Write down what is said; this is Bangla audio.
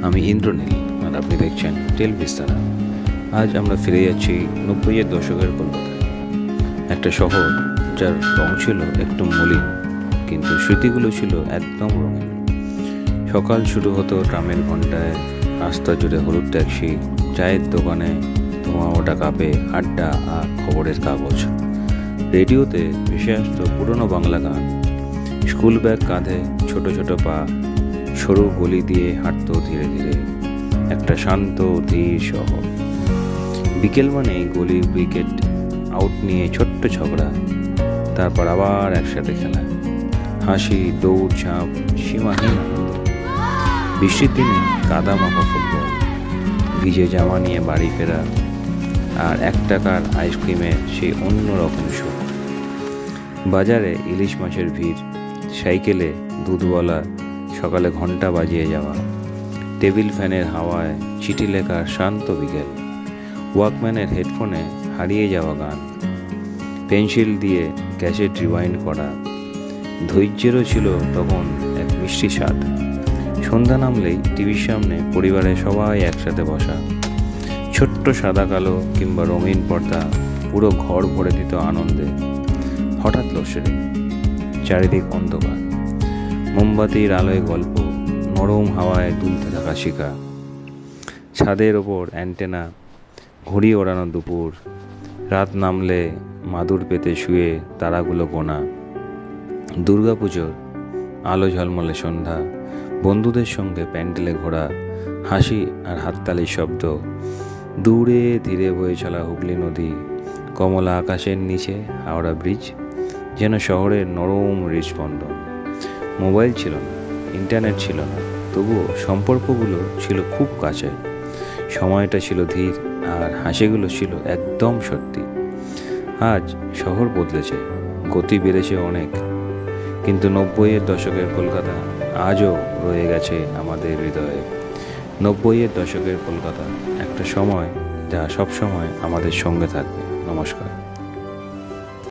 আমি ইন্দ্রনীল, আর আপনি দেখছেন টেল বিস্তারা। আজ আমরা ফিরে যাচ্ছি 90-এর দশকের কলকাতায়, একটা শহর যার রং ছিল একটু মলিন, কিন্তু স্মৃতিগুলো ছিল একদম রঙিন। সকাল শুরু হতো ট্রামের ঘন্টায়, রাস্তা জুড়ে হলুদ ট্যাক্সি, চায়ের দোকানে ধোঁয়া ওঠা কাপে আড্ডা আর খবরের কাগজ। রেডিওতে ভেসে আসতো পুরনো বাংলা গান। স্কুল ব্যাগ কাঁধে, ছোট ছোট পা, সরু গলি দিয়ে হাঁটতো ধীরে ধীরে একটা শান্ত ধীর শহর। বিকেল মানেই গলির উইকেট আউট নিয়ে ছোট্ট ঝগড়া, তারপর আবার একসাথে খেলা, হাসি, দৌড় ঝাঁপ, সীমাহীন আনন্দ। বৃষ্টির দিনে কাদা মাখা ফুটবল, ভিজে জামা নিয়ে বাড়ি ফেরা, আর 1 টাকার আইসক্রিমের সেই অন্যরকম সুখ। বাজারে ইলিশ মাছের ভিড়, সাইকেলে দুধওয়ালা সকালে ঘন্টা বাজিয়ে যাওয়া, টেবিল ফ্যানের হাওয়ায় চিঠি লেখার শান্ত বিকেল, ওয়াকম্যানের হেডফোনে হারিয়ে যাওয়া গান, পেন্সিল দিয়ে ক্যাসেট রিওয়াইন্ড করা। ধৈর্যেরও ছিল তখন এক মিষ্টি স্বাদ। সন্ধ্যা নামলেই টিভির সামনে পরিবারের সবাই একসাথে বসা, ছোট্ট সাদা কালো কিংবা রঙিন পর্দা পুরো ঘর ভরে দিত আনন্দে। হঠাৎ লোডশেডিং, চারিদিক অন্ধকার, মোমবাতির আলোয় গল্প, নরম হাওয়ায় দুলতে থাকা শিকা, ছাদের ওপর অ্যান্টেনা, ঘুড়ি ওড়ানো দুপুর, রাত নামলে মাদুর পেতে শুয়ে তারাগুলো গোনা। দুর্গাপুজোর আলো ঝলমলে সন্ধ্যা, বন্ধুদের সঙ্গে প্যান্ডেলে ঘোরা, হাসি আর হাততালির শব্দ, দূরে ধীরে বয়ে চলা হুগলি নদী, কমলা আকাশের নিচে হাওড়া ব্রিজ যেন শহরের নরম হৃদস্পন্দন। মোবাইল ছিল না, ইন্টারনেট ছিল না, তবুও সম্পর্কগুলো ছিল খুব কাছে। সময়টা ছিল ধীর, আর হাসিগুলো ছিল একদম সত্যি। আজ শহর বদলেছে, গতি বেড়েছে অনেক, কিন্তু 90-এর দশকের কলকাতা আজও রয়ে গেছে আমাদের হৃদয়ে। 90-এর দশকের কলকাতা একটা সময় যা সব সময় আমাদের সঙ্গে থাকবে। নমস্কার।